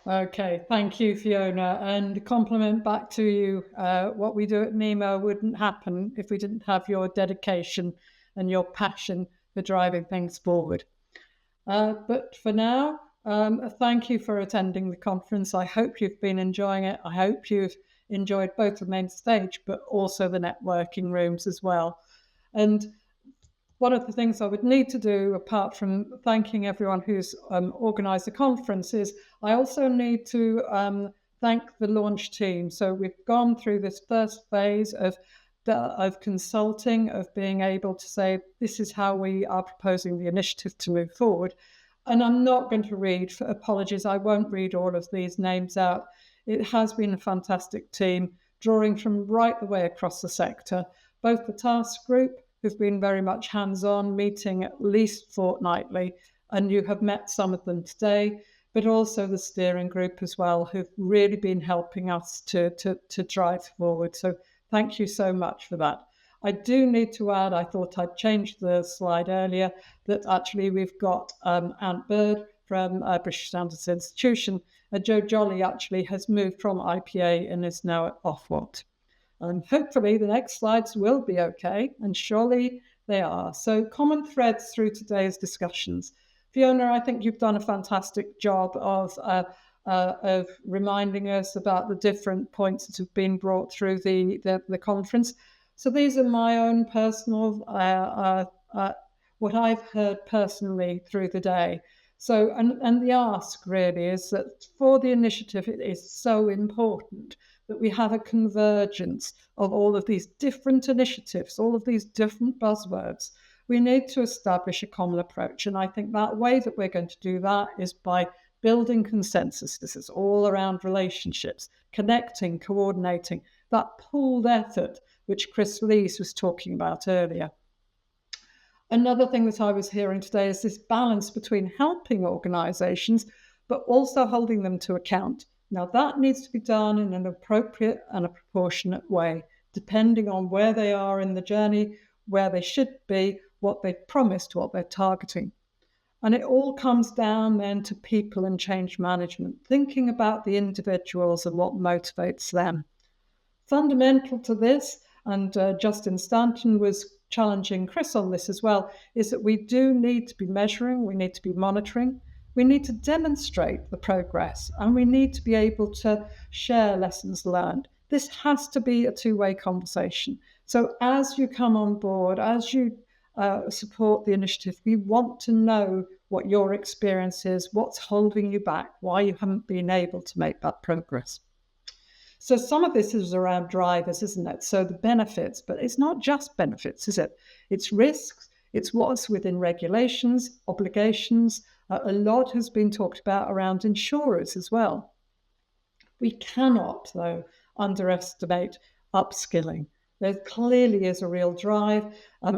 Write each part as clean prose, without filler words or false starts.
Okay, thank you, Fiona. And compliment back to you. What we do at nima wouldn't happen if we didn't have your dedication and your passion for driving things forward. But for now, thank you for attending the conference. I hope you've been enjoying it. I hope you've enjoyed both the main stage, but also the networking rooms as well. And one of the things I would need to do, apart from thanking everyone who's organised the conference, is I also need to thank the launch team. So we've gone through this first phase of consulting, of being able to say, this is how we are proposing the initiative to move forward. And I'm not going to read, for apologies, I won't read all of these names out. It has been a fantastic team, drawing from right the way across the sector, both the task group, who've been very much hands-on, meeting at least fortnightly, and you have met some of them today, but also the steering group as well, who've really been helping us to drive forward. So thank you so much for that. I do need to add, I thought I'd changed the slide earlier, that actually we've got Ant Bird from British Standards Institution, and Joe Jolly actually has moved from IPA and is now at Ofwat. And hopefully the next slides will be okay, and surely they are. So common threads through today's discussions. Fiona, I think you've done a fantastic job of reminding us about the different points that have been brought through the conference. So these are my own personal, what I've heard personally through the day. So, and the ask really is that for the initiative, it is so important that we have a convergence of all of these different initiatives, all of these different buzzwords. We need to establish a common approach. And I think that way that we're going to do that is by building consensus. This is all around relationships, connecting, coordinating, that pooled effort, which Chris Lees was talking about earlier. Another thing that I was hearing today is this balance between helping organisations, but also holding them to account. Now, that needs to be done in an appropriate and a proportionate way, depending on where they are in the journey, where they should be, what they've promised, what they're targeting. And it all comes down then to people and change management, thinking about the individuals and what motivates them. Fundamental to this, and Justin Stanton was challenging Chris on this as well, is that we do need to be measuring, we need to be monitoring, we need to demonstrate the progress, and we need to be able to share lessons learned. This has to be a two-way conversation. So as you come on board, as you support the initiative, we want to know what your experience is, what's holding you back, why you haven't been able to make that progress. So some of this is around drivers, isn't it? So the benefits, but it's not just benefits, is it? It's risks, it's what's within regulations, obligations. A lot has been talked about around insurers as well. We cannot, though, underestimate upskilling. There clearly is a real drive,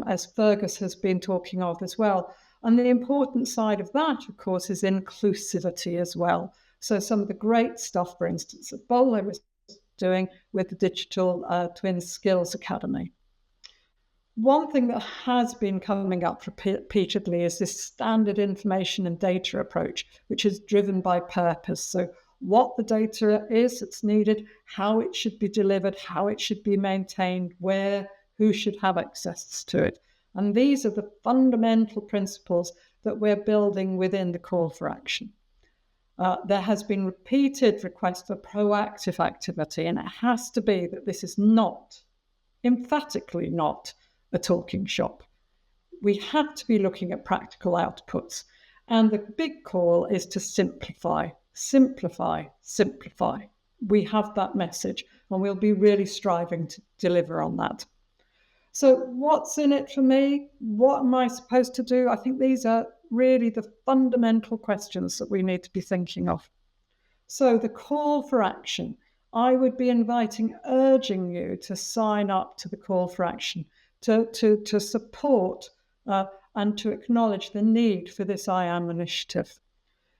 as Fergus has been talking of as well. And the important side of that, of course, is inclusivity as well. So some of the great stuff, for instance, that Bolo was doing with the Digital Twin Skills Academy. One thing that has been coming up repeatedly is this standard information and data approach, which is driven by purpose. So what the data is that's needed, how it should be delivered, how it should be maintained, where, who should have access to it. And these are the fundamental principles that we're building within the call for action. There has been repeated requests for proactive activity, and it has to be that this is not, emphatically not, a talking shop. We have to be looking at practical outputs, and the big call is to simplify, simplify, simplify. We have that message, and we'll be really striving to deliver on that. So what's in it for me? What am I supposed to do? I think these are really the fundamental questions that we need to be thinking of. So the call for action, I would be urging you to sign up to the call for action, to support and to acknowledge the need for this I Am initiative.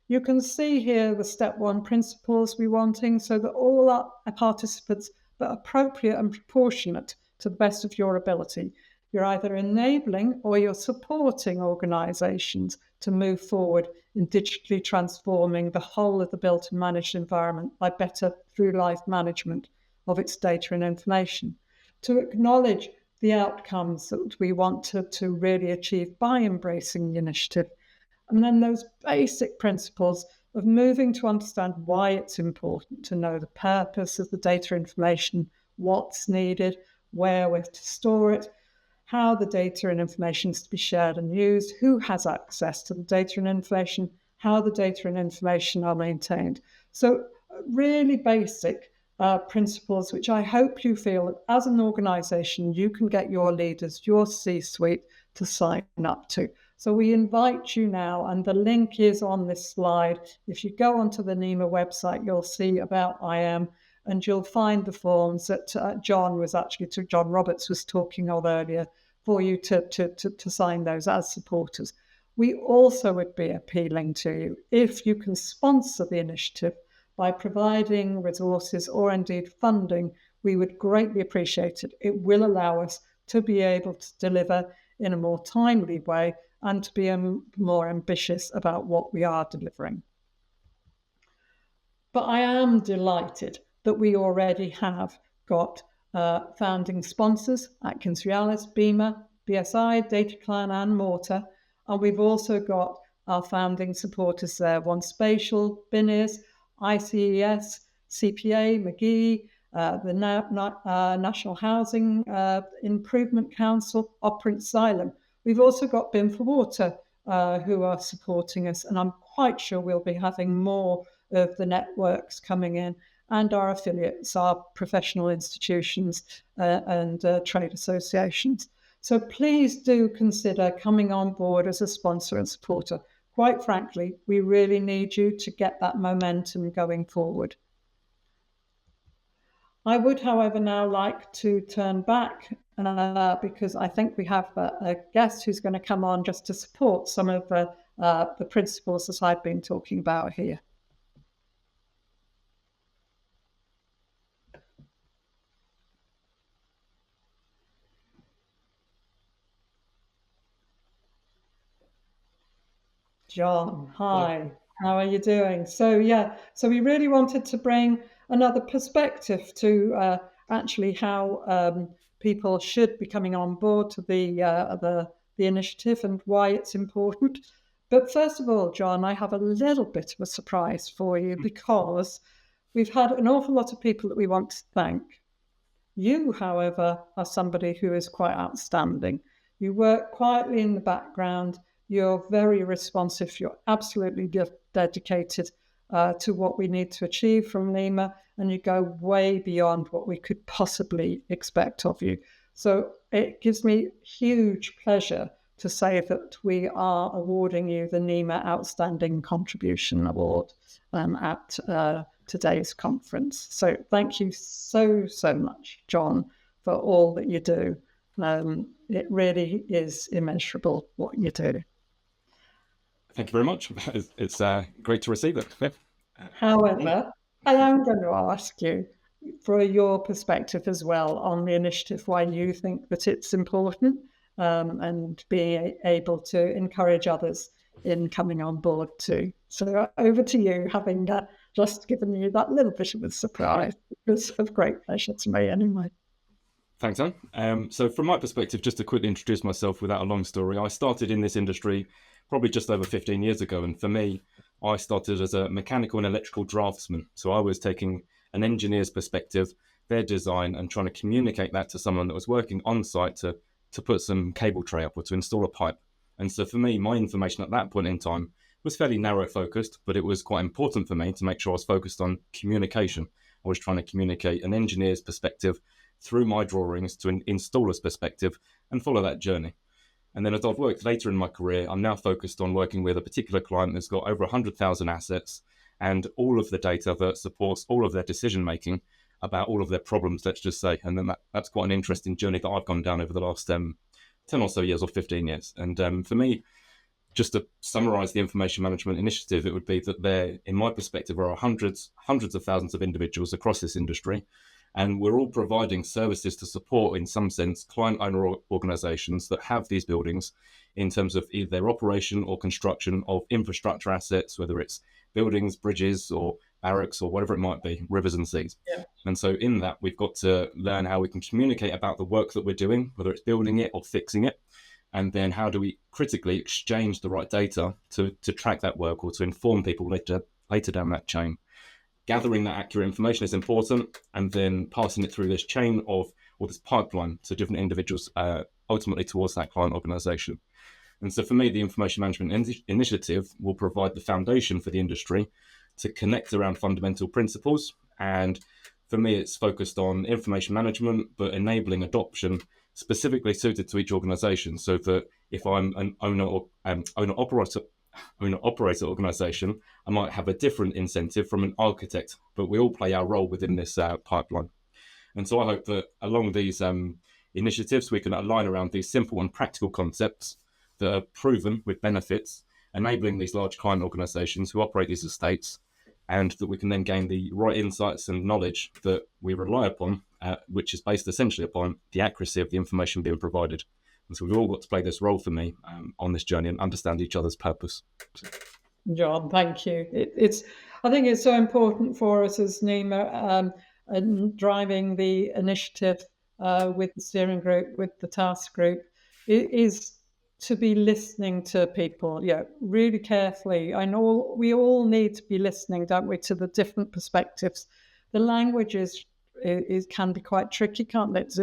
You can see here the step one principles we're wanting, so that all our participants are appropriate and proportionate to the best of your ability. You're either enabling or you're supporting organisations to move forward in digitally transforming the whole of the built and managed environment by better through-life management of its data and information, to acknowledge the outcomes that we want to really achieve by embracing the initiative, and then those basic principles of moving to understand why it's important to know the purpose of the data information, what's needed, where we're to store it, how the data and information is to be shared and used, who has access to the data and information, how the data and information are maintained. So really basic principles, which I hope you feel that as an organisation, you can get your leaders, your C-suite to sign up to. So we invite you now, and the link is on this slide. If you go onto the nima website, you'll see about IM, and you'll find the forms that John Roberts was talking of earlier, for you to sign those as supporters. We also would be appealing to you, if you can sponsor the initiative by providing resources or indeed funding, we would greatly appreciate it. It will allow us to be able to deliver in a more timely way and to be more ambitious about what we are delivering. But I am delighted that we already have got founding sponsors, AtkinsRéalis, BEMA, BSI, DataClan and Mortar, and we've also got our founding supporters there, One Spatial, BINIS, ICES, CPA, McGee, the National Housing Improvement Council, Operant Xylem. We've also got BIM for Water, who are supporting us, and I'm quite sure we'll be having more of the networks coming in, and our affiliates, our professional institutions and trade associations. So please do consider coming on board as a sponsor and supporter. Quite frankly, we really need you to get that momentum going forward. I would, however, now like to turn back because I think we have a guest who's going to come on just to support some of the principles that I've been talking about here. John, hi, how are you doing? So we really wanted to bring another perspective to actually how people should be coming on board to the initiative and why it's important. But first of all, John, I have a little bit of a surprise for you, because we've had an awful lot of people that we want to thank. You, however, are somebody who is quite outstanding. You work quietly in the background. You're very responsive. You're absolutely dedicated to what we need to achieve from nima, and you go way beyond what we could possibly expect of you. So it gives me huge pleasure to say that we are awarding you the nima Outstanding Contribution Award at today's conference. So thank you so much, John, for all that you do. It really is immeasurable what you do. Thank you very much. It's great to receive it. However, I am going to ask you for your perspective as well on the initiative, why you think that it's important, and being able to encourage others in coming on board too. So over to you, having just given you that little bit of a surprise. It was of great pleasure to me anyway. Thanks, Anne. So from my perspective, just to quickly introduce myself without a long story, I started in this industry probably just over 15 years ago. And for me, I started as a mechanical and electrical draftsman. So I was taking an engineer's perspective, their design, and trying to communicate that to someone that was working on site to put some cable tray up or to install a pipe. And so for me, my information at that point in time was fairly narrow focused, but it was quite important for me to make sure I was focused on communication. I was trying to communicate an engineer's perspective through my drawings to an installer's perspective and follow that journey. And then as I've worked later in my career, I'm now focused on working with a particular client that's got over 100,000 assets and all of the data that supports all of their decision-making about all of their problems, let's just say. And then that's quite an interesting journey that I've gone down over the last 10 or so years or 15 years. And for me, just to summarize the information management initiative, it would be that there, in my perspective, are hundreds of thousands of individuals across this industry. And we're all providing services to support, in some sense, client owner organizations that have these buildings in terms of either their operation or construction of infrastructure assets, whether it's buildings, bridges, or barracks, or whatever it might be, rivers and seas. Yeah. And so in that, we've got to learn how we can communicate about the work that we're doing, whether it's building it or fixing it. And then how do we critically exchange the right data to track that work or to inform people later down that chain. Gathering that accurate information is important, and then passing it through this chain of, or this pipeline to different individuals, ultimately towards that client organization. And so for me, the Information Management Initiative will provide the foundation for the industry to connect around fundamental principles. And for me, it's focused on information management, but enabling adoption specifically suited to each organization, so that if I'm an owner-operator organization, I might have a different incentive from an architect, but we all play our role within this pipeline. And so I hope that along these initiatives, we can align around these simple and practical concepts that are proven with benefits, enabling these large client organizations who operate these estates, and that we can then gain the right insights and knowledge that we rely upon, which is based essentially upon the accuracy of the information being provided. And so we've all got to play this role, for me, on this journey and understand each other's purpose. John, thank you. I think it's so important for us as nima, and driving the initiative with the steering group, with the task group, it is to be listening to people, really carefully. I know we all need to be listening, don't we, to the different perspectives. The language can be quite tricky, can't it?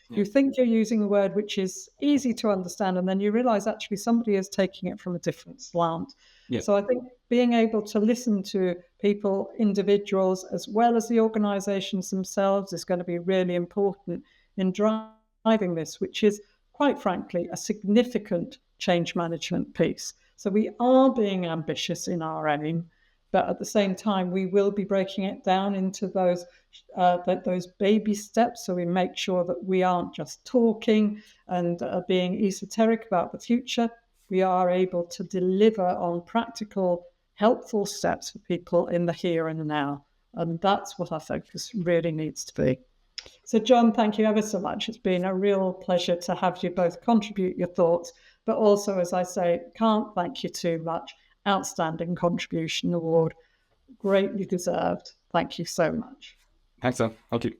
You think you're using a word which is easy to understand, and then you realize actually somebody is taking it from a different slant. Yeah. So I think being able to listen to people, individuals, as well as the organizations themselves is going to be really important in driving this, which is, quite frankly, a significant change management piece. So we are being ambitious in our aim, but at the same time, we will be breaking it down into those baby steps, so we make sure that we aren't just talking and being esoteric about the future. We are able to deliver on practical, helpful steps for people in the here and the now. And that's what our focus really needs to be. So, John, thank you ever so much. It's been a real pleasure to have you both contribute your thoughts, but also, as I say, can't thank you too much. Outstanding contribution award, greatly deserved. Thank you so much. Thanks, Anne. Thank you.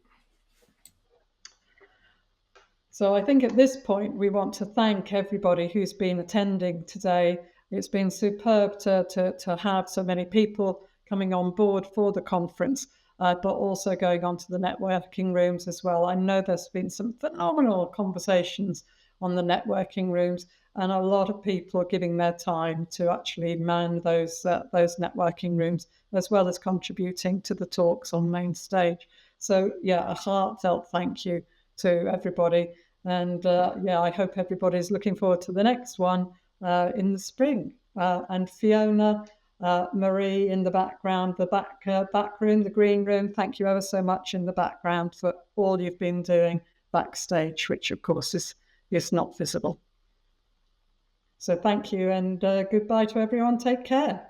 So I think at this point, we want to thank everybody who's been attending today. It's been superb to have so many people coming on board for the conference, but also going on to the networking rooms as well. I know there's been some phenomenal conversations on the networking rooms, and a lot of people giving their time to actually man those networking rooms, as well as contributing to the talks on main stage. So a heartfelt thank you to everybody. And I hope everybody's looking forward to the next one in the spring. And Fiona, Marie in the background, the back room, the green room, thank you ever so much in the background for all you've been doing backstage, which of course is not visible. So thank you, and goodbye to everyone. Take care.